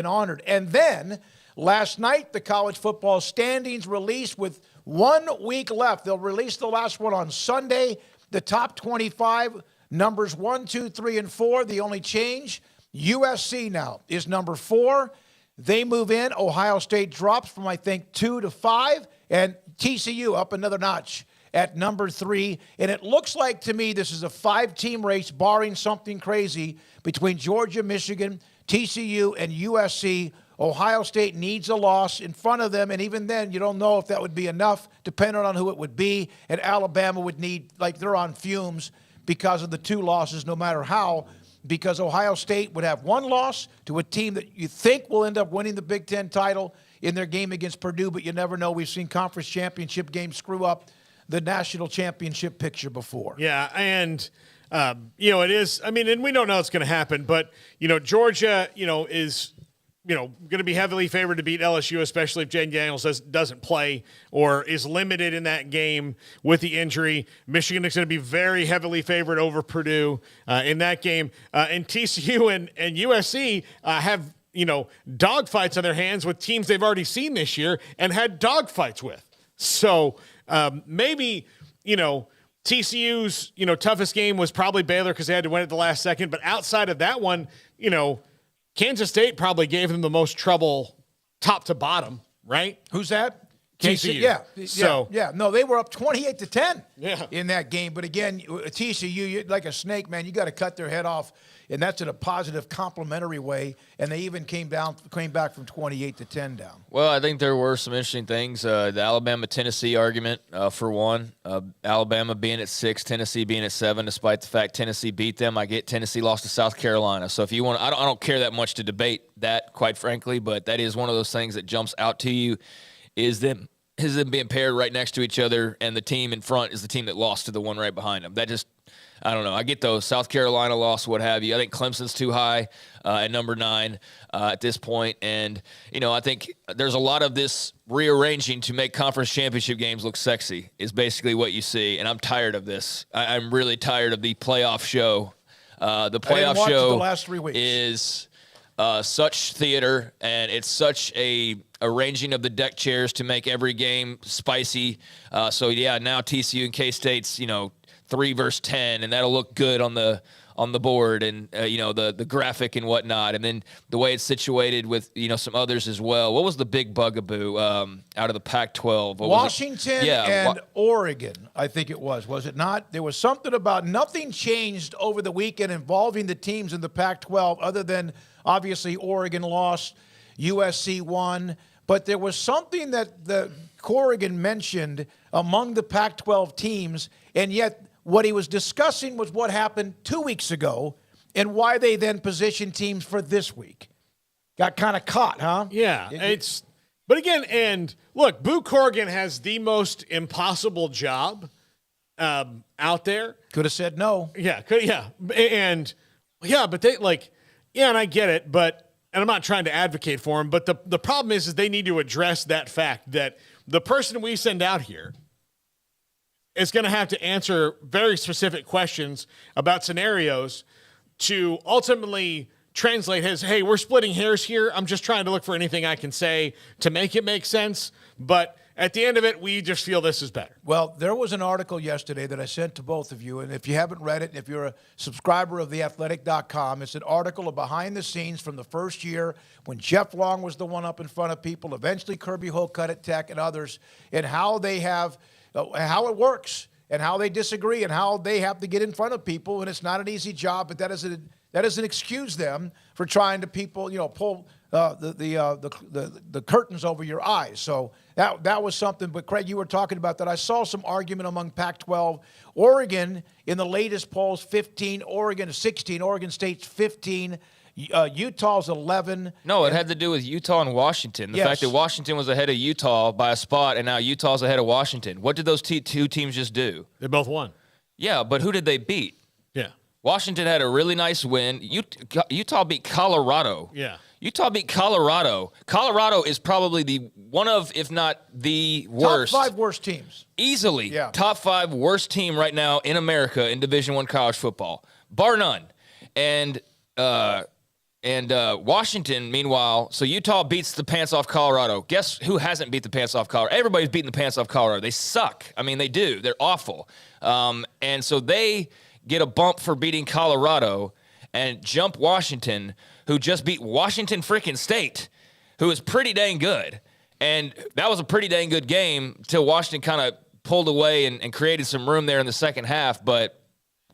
honored. And then last night, the college football standings released with 1 week left. They'll release the last one on Sunday. The top 25, numbers 1, 2, 3, and 4. The only change, USC now is number 4. They move in. Ohio State drops from, I think, 2 to 5. And TCU up another notch at number 3. And it looks like to me this is a 5-team race, barring something crazy, between Georgia, Michigan, TCU, and USC. Ohio State needs a loss in front of them, and even then, you don't know if that would be enough, depending on who it would be. And Alabama would need, like, they're on fumes because of the 2 losses, no matter how, because Ohio State would have 1 loss to a team that you think will end up winning the Big Ten title in their game against Purdue, but you never know. We've seen conference championship games screw up the national championship picture before. Yeah, and it is. I mean, and we don't know what's going to happen, but Georgia, is going to be heavily favored to beat LSU, especially if Jaden Daniels doesn't play or is limited in that game with the injury. Michigan is going to be very heavily favored over Purdue in that game, and TCU and USC have dogfights on their hands with teams they've already seen this year and had dogfights with. So maybe TCU's toughest game was probably Baylor because they had to win at the last second. But outside of that one, Kansas State probably gave them the most trouble top to bottom, right? Who's that? TCU. Yeah. No, they were up 28-10 yeah. in that game. But again, TCU, like a snake, man, you got to cut their head off. And that's in a positive, complimentary way. And they even came back from 28-10 down. Well, I think there were some interesting things. The Alabama-Tennessee argument, for one. Alabama being at 6, Tennessee being at 7, despite the fact Tennessee beat them. I get Tennessee lost to South Carolina. So if you want, I don't care that much to debate that, quite frankly. But that is one of those things that jumps out to you. Is them being paired right next to each other, and the team in front is the team that lost to the one right behind them. That just, I don't know. I get those. South Carolina lost, what have you. I think Clemson's too high at number 9 at this point. And, I think there's a lot of this rearranging to make conference championship games look sexy is basically what you see. And I'm tired of this. I'm really tired of the playoff show. The playoff show the last 3 weeks. is such theater, and it's such a arranging of the deck chairs to make every game spicy. Now TCU and K-State's, 3 versus 10, and that'll look good on the board, and the graphic and whatnot, and then the way it's situated with some others as well. What was the big bugaboo out of the Pac-12? Washington and Oregon, I think it was it not? There was something about nothing changed over the weekend involving the teams in the Pac-12 other than obviously Oregon lost, USC won, but there was something that the Corrigan mentioned among the Pac-12 teams, and yet what he was discussing was what happened 2 weeks ago and why they then positioned teams for this week. Got kind of caught, huh? Yeah. But again, and look, Boo Corrigan has the most impossible job out there. Could have said no. Yeah. And but they and I get it, and I'm not trying to advocate for him, but the problem is they need to address that fact that the person we send out here is going to have to answer very specific questions about scenarios to ultimately translate his, hey, we're splitting hairs here. I'm just trying to look for anything I can say to make it make sense. But at the end of it, we just feel this is better. Well, there was an article yesterday that I sent to both of you, and if you haven't read it, and if you're a subscriber of theathletic.com, it's an article of behind the scenes from the first year when Jeff Long was the one up in front of people, eventually Kirby Hocutt at Tech and others, and how they have how it works and how they disagree and how they have to get in front of people. And it's not an easy job, but that doesn't excuse them for trying to pull the curtains over your eyes. So that was something. But Craig, you were talking about that. I saw some argument among Pac-12. Oregon in the latest polls 15, Oregon 16, Oregon State's 15. Utah's 11. No, it had to do with Utah and Washington. The fact that Washington was ahead of Utah by a spot, and now Utah's ahead of Washington. What did those two teams just do? They both won. Yeah, but who did they beat? Yeah. Washington had a really nice win. Utah beat Colorado. Yeah. Utah beat Colorado. Colorado is probably one of, if not the worst. Top 5 worst teams. Easily. Yeah. Top 5 worst team right now in America in Division I college football. Bar none. And And Washington, meanwhile, so Utah beats the pants off Colorado. Guess who hasn't beat the pants off Colorado? Everybody's beating the pants off Colorado. They suck. I mean, they do. They're awful. And so they get a bump for beating Colorado and jump Washington, who just beat Washington freaking State, who is pretty dang good. And that was a pretty dang good game till Washington kind of pulled away and created some room there in the second half. But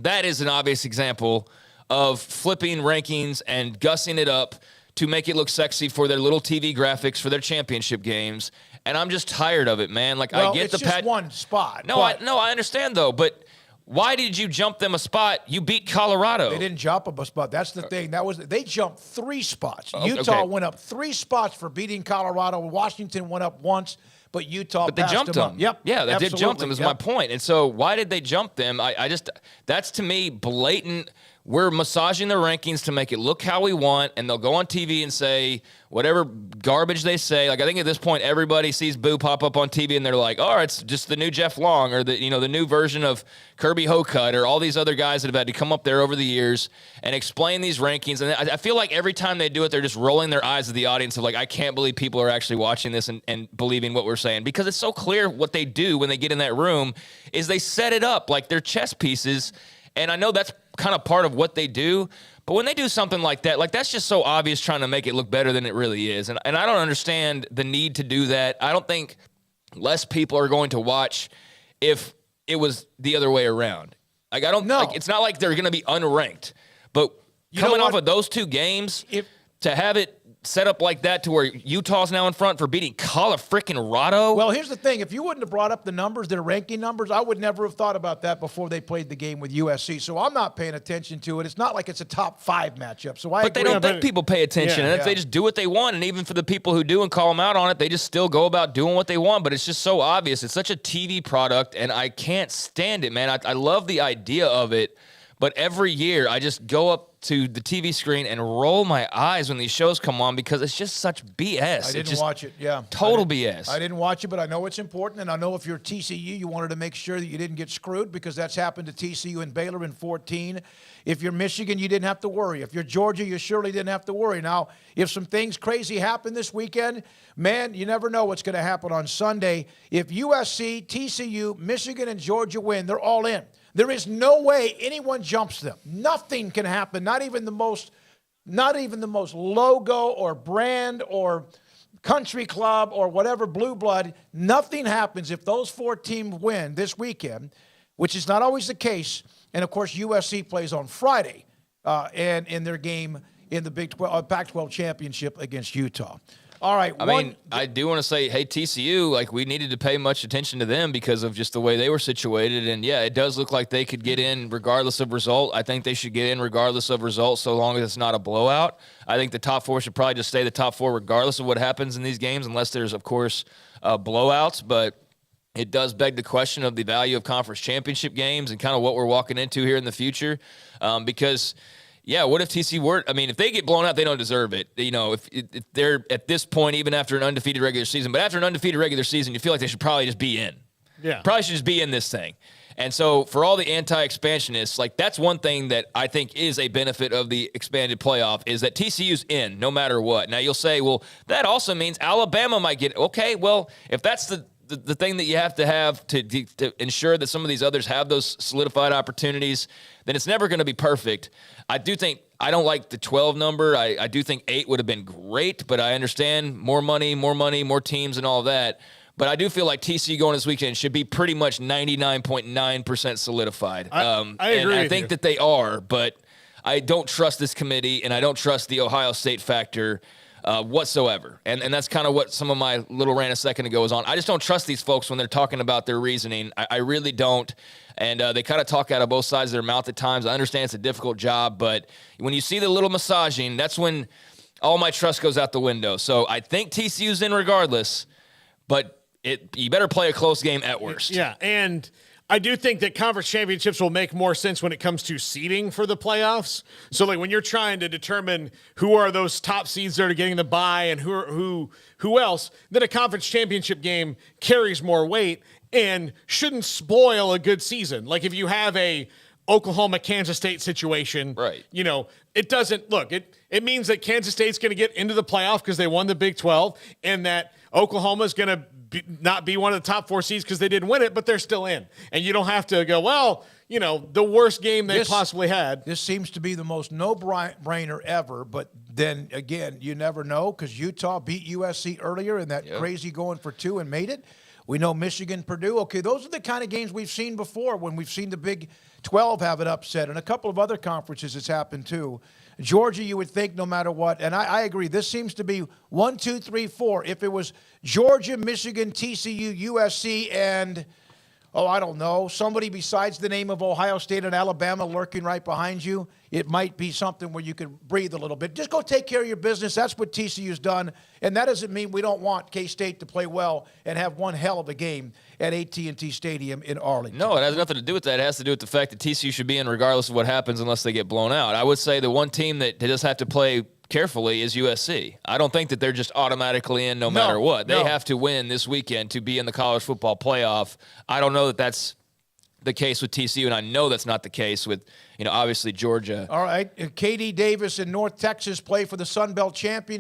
that is an obvious example of flipping rankings and gussing it up to make it look sexy for their little TV graphics for their championship games. And I'm just tired of it, man. Like, Well, I get it's the just one spot. No, I understand though, but why did you jump them a spot? You beat Colorado. They didn't jump up a spot. That's the thing. They jumped 3 spots. Okay. Utah went up 3 spots for beating Colorado. Washington went up once, but Utah But they passed jumped them. them. Yep. Yeah, they did jump them is Yep. my point. And so why did they jump them? I just, that's to me blatant. We're massaging the rankings to make it look how we want, and they'll go on TV and say whatever garbage they say. Like, I think at this point, everybody sees Boo pop up on TV, and they're like, oh, it's just the new Jeff Long or the new version of Kirby Hocutt or all these other guys that have had to come up there over the years and explain these rankings. And I feel like every time they do it, they're just rolling their eyes at the audience of like, I can't believe people are actually watching this and believing what we're saying, because it's so clear what they do when they get in that room is they set it up like they're chess pieces. And I know that's kind of part of what they do, but when they do something like that, like that's just so obvious trying to make it look better than it really is. And I don't understand the need to do that. I don't think less people are going to watch if it was the other way around. Like, I don't know. Like, it's not like they're going to be unranked, but coming off of those 2 games, to have it set up like that to where Utah's now in front for beating Colorado. Well, here's the thing. If you wouldn't have brought up the numbers, their ranking numbers, I would never have thought about that before they played the game with USC. So I'm not paying attention to it. It's not like it's a top 5 matchup. So I But they don't think people pay attention. And if they just do what they want, and even for the people who do and call them out on it, they just still go about doing what they want. But it's just so obvious. It's such a TV product, and I can't stand it, man. I love the idea of it, but every year I just go up to the TV screen and roll my eyes when these shows come on because it's just such BS. I didn't watch it, yeah. Total BS. I didn't watch it, but I know it's important, and I know if you're TCU, you wanted to make sure that you didn't get screwed because that's happened to TCU and Baylor in 14. If you're Michigan, you didn't have to worry. If you're Georgia, you surely didn't have to worry. Now, if some things crazy happen this weekend, man, you never know what's going to happen on Sunday. If USC, TCU, Michigan, and Georgia win, they're all in. There is no way anyone jumps them. Nothing can happen. Not even the most logo or brand or country club or whatever blue blood. Nothing happens if those 4 teams win this weekend, which is not always the case. And of course, USC plays on Friday, and in their game in the Pac-12 championship against Utah. All right. I do want to say, hey, TCU, like, we needed to pay much attention to them because of just the way they were situated. And, yeah, it does look like they could get in regardless of result. I think they should get in regardless of result so long as it's not a blowout. I think the top 4 should probably just stay the top 4 regardless of what happens in these games, unless there's, of course, blowouts. But it does beg the question of the value of conference championship games and kind of what we're walking into here in the future because – yeah, what if TCU were? I mean, if they get blown out, they don't deserve it. You know, if they're at this point, even after an undefeated regular season, but after an undefeated regular season, you feel like they should probably just be in. Yeah. Probably should just be in this thing. And so for all the anti-expansionists, like, that's one thing that I think is a benefit of the expanded playoff is that TCU's in no matter what. Now, you'll say, well, that also means Alabama might get – okay, well, if that's the thing that you have to ensure that some of these others have those solidified opportunities, then it's never going to be perfect. I don't like the 12 number. I do think 8 would have been great, but I understand more money, more teams and all of that. But I do feel like TCU going this weekend should be pretty much 99.9% solidified. I agree. And I think that they are, but I don't trust this committee, and I don't trust the Ohio State factor whatsoever. And that's kind of what some of my little rant a second ago was on. I just don't trust these folks when they're talking about their reasoning. I really don't. And they kind of talk out of both sides of their mouth at times. I understand it's a difficult job, but when you see the little massaging, that's when all my trust goes out the window. So I think TCU's in regardless, but you better play a close game at worst. Yeah, and I do think that conference championships will make more sense when it comes to seeding for the playoffs. So, like, when you're trying to determine who are those top seeds that are getting the bye and who else, then a conference championship game carries more weight and shouldn't spoil a good season. Like, if you have a Oklahoma, Kansas State situation. Right. You know, it doesn't look, it means that Kansas State's going to get into the playoff because they won the Big 12, and that Oklahoma's going to not be one of the top 4 seeds because they didn't win it, but they're still in. And you don't have to go, well, you know, the worst game they possibly had. This seems to be the most no-brainer ever, but then again, you never know because Utah beat USC earlier in that crazy going for 2 and made it. We know Michigan, Purdue. Okay, those are the kind of games we've seen before when we've seen the Big 12 have it upset, and a couple of other conferences it's happened too. Georgia, you would think no matter what, and I agree, this seems to be 1, 2, 3, 4. If it was Georgia, Michigan, TCU, USC, and I don't know, somebody besides the name of Ohio State and Alabama lurking right behind you, it might be something where you could breathe a little bit. Just go take care of your business. That's what TCU's done, and that doesn't mean we don't want K-State to play well and have one hell of a game at AT&T Stadium in Arlington. No, it has nothing to do with that. It has to do with the fact that TCU should be in regardless of what happens unless they get blown out. I would say the one team that does have to play carefully is USC. I don't think that they're just automatically in no matter what. They have to win this weekend to be in the college football playoff. I don't know that that's the case with TCU, and I know that's not the case with, obviously Georgia. All right, KD Davis in North Texas play for the Sun Belt Championship.